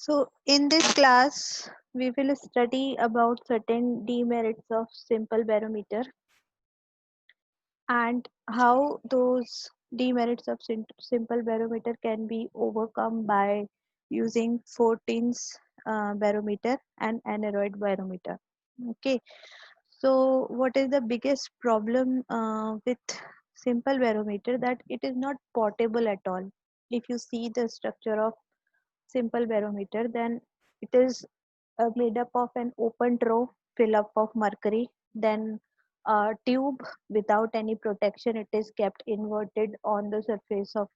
So in this class, we will study about certain demerits of simple barometer and how those demerits of simple barometer can be overcome by using 14's barometer and aneroid barometer. Okay, so what is the biggest problem with simple barometer? That it is not portable at all. If you see the structure of simple barometer, then it is made up of an open trough fill up of mercury, then a tube without any protection. It is kept inverted on the surface of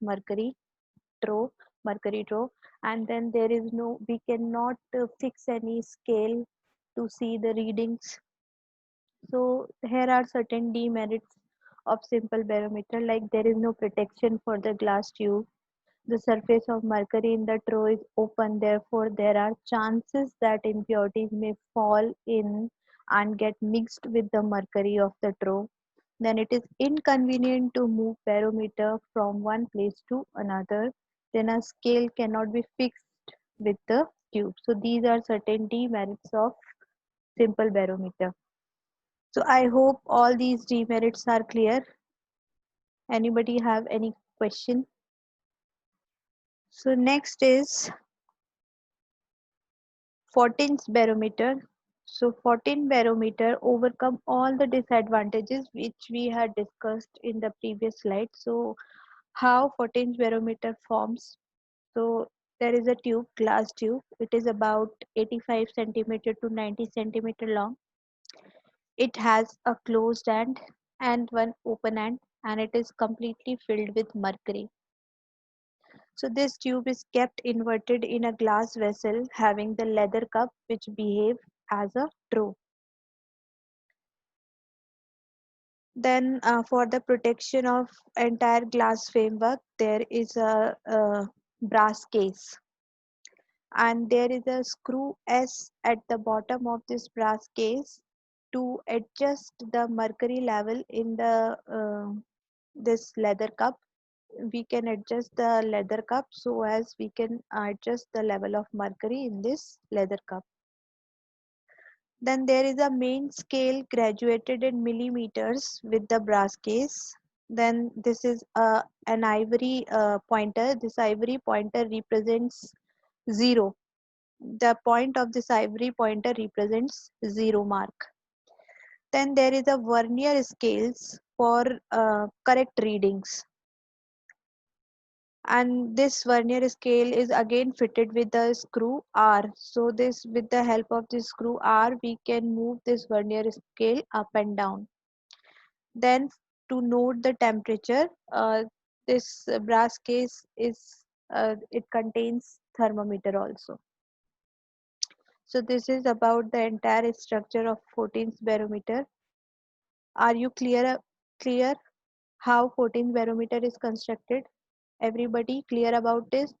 trough mercury trough, and then there is no, we cannot fix any scale to see the readings. So here are certain demerits of simple barometer, like there is no protection for the glass tube. The surface of mercury in the trough is open, therefore there are chances that impurities may fall in and get mixed with the mercury of the trough. Then it is inconvenient to move barometer from one place to another. Then a scale cannot be fixed with the tube. So these are certain demerits of simple barometer. So I hope all these demerits are clear. Anybody have any question? So next is 14th barometer. So 14 barometer overcome all the disadvantages which we had discussed in the previous slide. So how 14th barometer forms? So there is a tube, glass tube. It is about 85 centimeter to 90 centimeter long. It has a closed end and one open end, and it is completely filled with mercury. So this tube is kept inverted in a glass vessel having the leather cup which behave as a trough. Then for the protection of entire glass framework, there is a brass case, and there is a screw S at the bottom of this brass case to adjust the mercury level in the this leather cup. We can adjust the leather cup so as we can adjust the level of mercury in this leather cup. Then there is a main scale graduated in millimeters with the brass case. Then this is an ivory pointer. This ivory pointer represents 0. The point of this ivory pointer represents 0 mark. Then there is a vernier scales for correct readings, and this vernier scale is again fitted with the screw R. So this, with the help of this screw R, we can move this vernier scale up and down. Then to note the temperature, this brass case is it contains thermometer also. So this is about the entire structure of 14th barometer. Are you clear how 14th barometer is constructed? Everybody clear about this?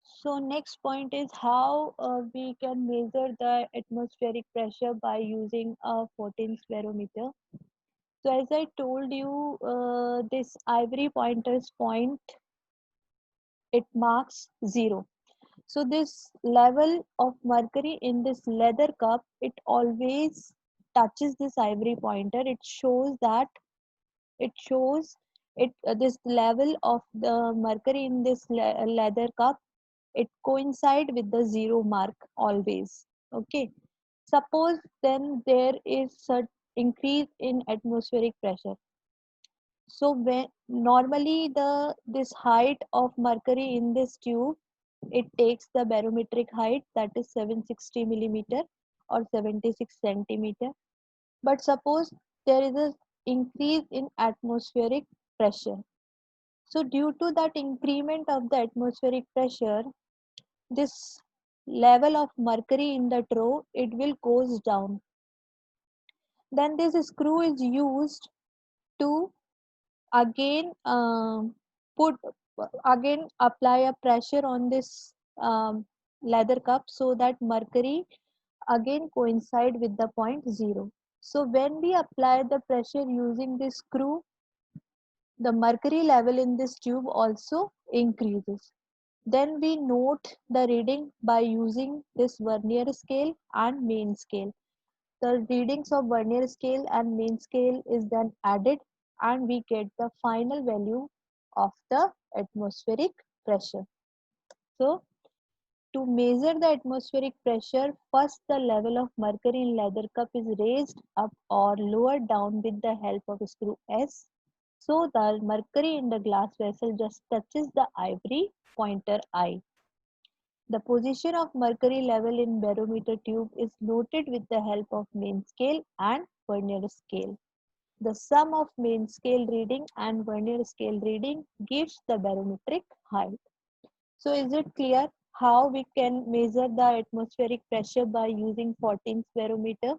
So next point is how we can measure the atmospheric pressure by using a 14th barometer. So as I told you, this ivory pointer's point, it marks 0. So this level of mercury in this leather cup, it always touches this ivory pointer. It shows it this level of the mercury in this leather cup, it coincide with the 0 mark always. Okay, suppose then there is a increase in atmospheric pressure. So when normally this height of mercury in this tube, it takes the barometric height, that is 760 millimeter or 76 centimeter. But suppose there is a increase in atmospheric pressure. So due to that increment of the atmospheric pressure, this level of mercury in the trough, it will goes down. Then this screw is used to again put again apply a pressure on this leather cup so that mercury again coincide with the point 0. So when we apply the pressure using this screw, the mercury level in this tube also increases. Then we note the reading by using this vernier scale and main scale. The readings of vernier scale and main scale is then added and we get the final value of the atmospheric pressure. So to measure the atmospheric pressure, first the level of mercury in leather cup is raised up or lowered down with the help of screw S. So the mercury in the glass vessel just touches the ivory pointer I. The position of mercury level in barometer tube is noted with the help of main scale and vernier scale. The sum of main scale reading and vernier scale reading gives the barometric height. So is it clear how we can measure the atmospheric pressure by using 14th barometer?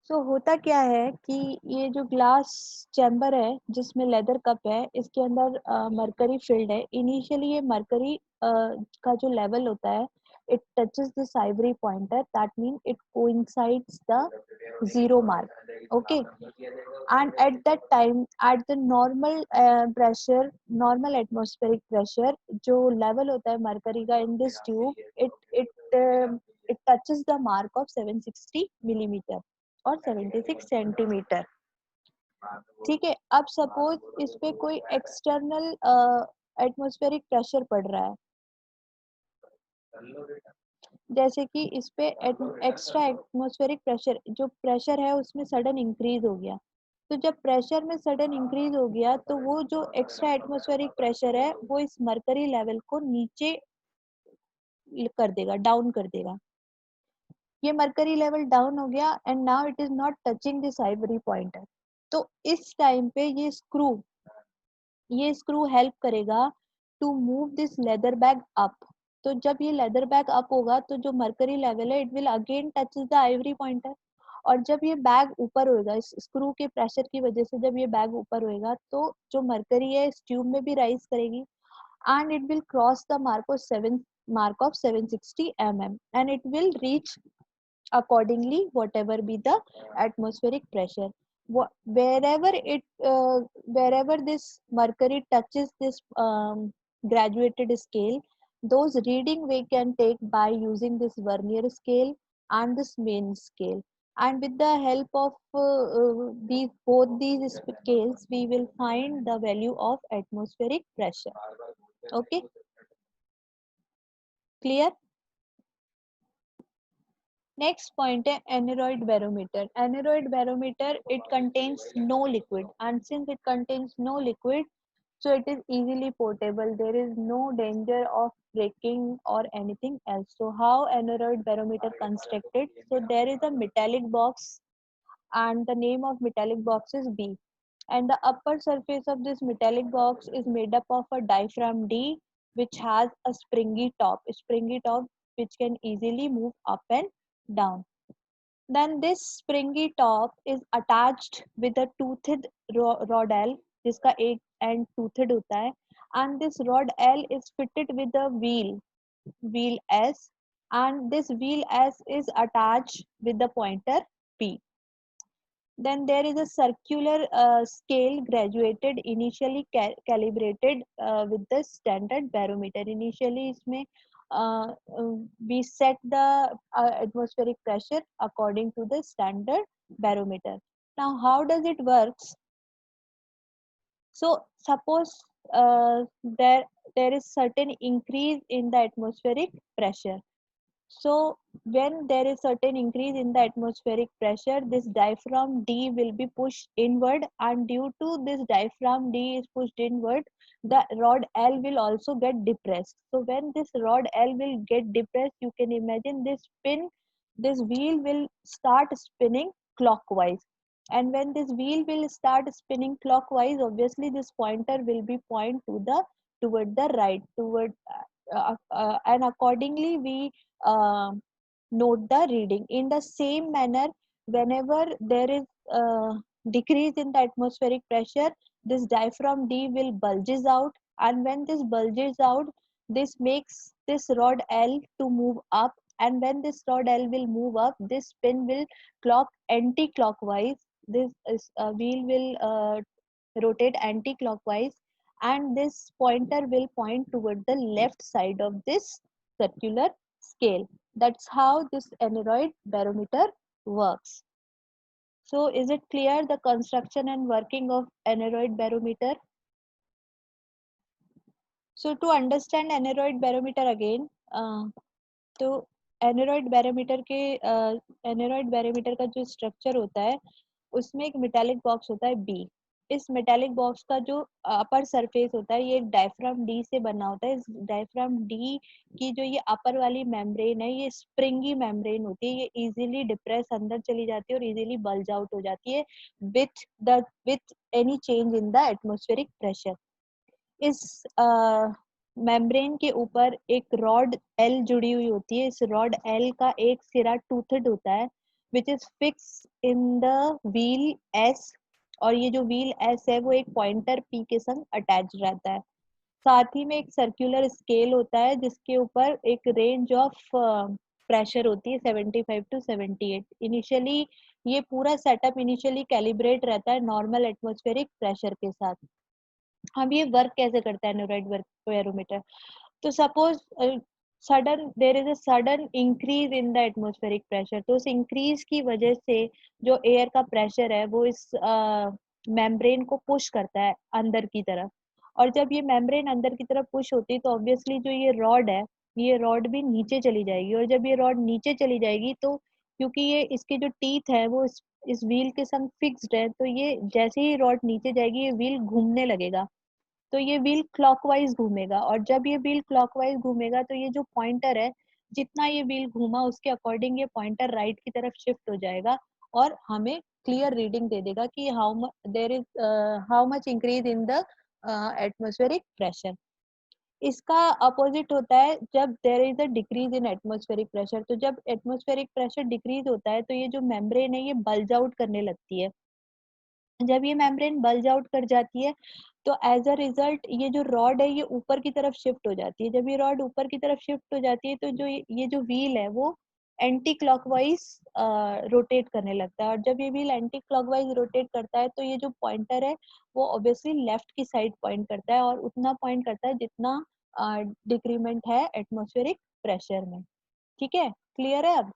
सो होता क्या है कि ये जो glass chamber है जिसमें leather cup है इसके अंदर मरकरी फिल्ड है इनिशियली ये मरकरी का जो लेवल होता है it touches this ivory pointer that means it coincides the zero mark okay and at that time at the normal pressure normal atmospheric pressure जो level होता है मरकरी का in this tube it touches the mark of 760 millimeter और 76 centimetre ठीक है अब suppose इस पे कोई एक्सटर्नल एटमॉस्फेरिक प्रेशर पड़ रहा है जैसे कि इस पे एक्स्ट्रा एटमॉस्फेरिक प्रेशर जो प्रेशर है उसमें सडन इंक्रीज हो गया तो जब प्रेशर में सडन इंक्रीज हो गया तो वो जो एक्स्ट्रा एटमॉस्फेरिक प्रेशर है वो इस मरकरी लेवल को नीचे कर देगा डाउन कर देगा ये मरकरी लेवल डाउन हो गया and now it is not touching this ivory pointer तो इस टाइम पे ये स्क्रू हेल्प करेगा to move this leather bag up तो जब ये लेदर बैग अप होगा तो जो मरकरी लेवल है it will again touch the ivory pointer और जब ये बैग ऊपर होएगा इस स्क्रू के प्रेशर की वजह से जब ये बैग ऊपर होएगा तो जो मरकरी है इस ट्यूब में भी राइज करेगी and it will cross the mark of 760 mm and it will reach accordingly whatever be the atmospheric pressure wherever wherever this mercury touches this graduated scale those reading we can take by using this vernier scale and this main scale and with the help of these both these scales we will find the value of atmospheric pressure okay clear next point है aneroid barometer aneroid barometer it contains no liquid and since it contains no liquid so it is easily portable there is no danger of breaking or anything else so how aneroid barometer constructed so there is a metallic box and the name of metallic box is B and the upper surface of this metallic box is made up of a diaphragm D which has a springy top which can easily move up and down. Then this springy top is attached with a toothed rod L जिसका एक end toothed होता है and this rod L is fitted with a wheel S and this wheel S is attached with the pointer P. Then there is a circular scale graduated initially calibrated with the standard barometer. Initially इसमें we set the atmospheric pressure according to the standard barometer. Now how does it works? So suppose there is certain increase in the atmospheric pressure. So when there is certain increase in the atmospheric pressure, this diaphragm D will be pushed inward and due to this diaphragm D is pushed inward, the rod L will also get depressed. So when this rod L will get depressed, you can imagine this wheel will start spinning clockwise. And when this wheel will start spinning clockwise, obviously this pointer will be point to toward the right, and accordingly we uh, note the reading in the same manner whenever there is decrease in the atmospheric pressure this diaphragm D will bulges out and when this bulges out this makes this rod L to move up and when this rod L will move up this spin will clock anti-clockwise this wheel will rotate anti-clockwise and this pointer will point toward the left side of this circular scale. That's how this aneroid barometer works. So is it clear the construction and working of aneroid barometer? So to understand aneroid barometer again, तो aneroid barometer के aneroid barometer का जो structure होता है उसमें एक metallic box होता है बी। इस मेटालिक बॉक्स का जो अपर सरफेस होता है ये एक डायफ्राम डी से बना होता है। इस डायफ्राम डी की जो ये अपर वाली मेम्ब्रेन है ये स्प्रिंगी मेम्ब्रेन होती है, ये इजीली डिप्रेस अंदर चली जाती है और इजीली बल्ज आउट हो जाती है with any change in the atmospheric pressure. इस मेम्ब्रेन के ऊपर एक रॉड एल जुड़ी हुई होती है। इस रॉड एल का एक सिरा टूथेड होता है which is fix in the wheel S, और ये जो व्हील एस है वो एक पॉइंटर पी के संग अटैच रहता है। साथ ही में एक सर्कुलर स्केल होता है जिसके ऊपर एक रेंज ऑफ प्रेशर होती है 75 टू 78। इनिशियली ये पूरा सेटअप इनिशियली कैलिब्रेट रहता है नॉर्मल एटमॉस्फेरिक प्रेशर के साथ। अब ये वर्क कैसे करता है एनोराइड बैरोमीटर? तो suppose sudden there is a sudden increase in the atmospheric pressure, तो उस इंक्रीज की वजह से जो एयर का प्रेशर है वो इस मेम्ब्रेन को पुश करता है अंदर की तरफ। और जब ये मेम्ब्रेन अंदर की तरफ पुश होती है तो ऑब्वियसली जो ये रॉड है ये रॉड भी नीचे चली जाएगी, और जब ये रॉड नीचे चली जाएगी तो क्योंकि ये इसके जो टीथ है वो इस व्हील के संग फिक्स्ड है, तो ये जैसे ही रॉड नीचे जाएगी ये व्हील घूमने लगेगा। तो ये व्हील क्लॉकवाइज घूमेगा, और जब ये व्हील क्लॉकवाइज घूमेगा तो ये जो पॉइंटर है जितना ये व्हील घूमा उसके अकॉर्डिंग ये पॉइंटर राइट की तरफ शिफ्ट हो जाएगा और हमें क्लियर रीडिंग दे देगा कि how much increase in the atmospheric pressure. इसका अपोजिट होता है जब there is a decrease in atmospheric pressure. तो जब एटमॉस्फेरिक प्रेशर डिक्रीज होता है तो ये जो मेम्ब्रेन है ये बल्ज आउट करने लगती है। जब ये मेम्ब्रेन बल्ज आउट कर जाती है तो एज अ रिजल्ट ये जो रॉड है ये ऊपर की तरफ शिफ्ट हो जाती है। जब ये रॉड ऊपर की तरफ शिफ्ट हो जाती है तो जो ये जो व्हील है वो एंटी क्लॉकवाइज रोटेट करने लगता है, और जब ये व्हील एंटी क्लॉकवाइज रोटेट करता है तो ये जो पॉइंटर है वो ऑब्वियसली लेफ्ट की साइड पॉइंट करता है, और उतना पॉइंट करता है जितना डिक्रीमेंट है एटमॉस्फेरिक प्रेशर में। ठीक है, क्लियर है अब?